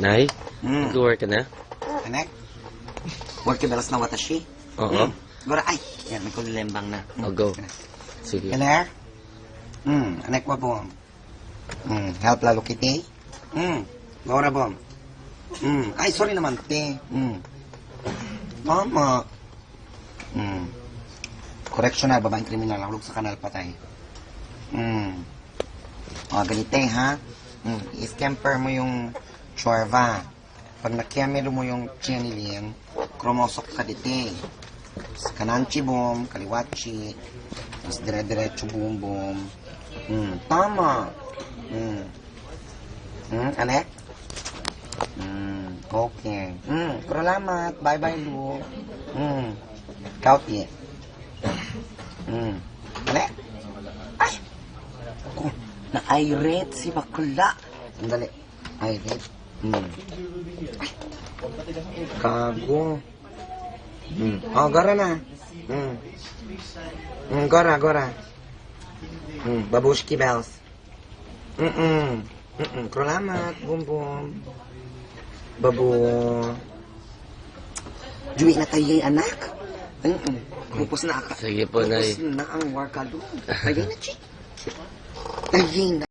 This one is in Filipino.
Nay, Mm. mag-work ka na? Anak? Work belas na watashi? Oo. Gora, ay! Yan, may kulilembang na. I'll go. Sige. Kailangan? Anak mo po. Help lalo kiti? Gora po. Ay, sorry naman, te. Mama. Correctional, babaeng kriminal. Nahulog sa kanal patay. O, ganite, ha? I-scamper mo yung chorva. Pag nakiamero mo yung chenilin, kromosok ka dite. Kananchi boom, kaliwachi, tapos dire-diretso boom boom. Tama. Anek? Okay. Salamat. Bye-bye, Lu. Kauti. Anek? Ay! Oh, na-irate si bakla. Sandali. Irate. Ay. Kago. Oh, gara na. Gora. Babushki bells. Salamat. Boom, boom. Babu. Juwi na tayo anak. Kupos na. Sige po, Nay. Kupos na ang workado. Tayo na, Chi. Tayo na.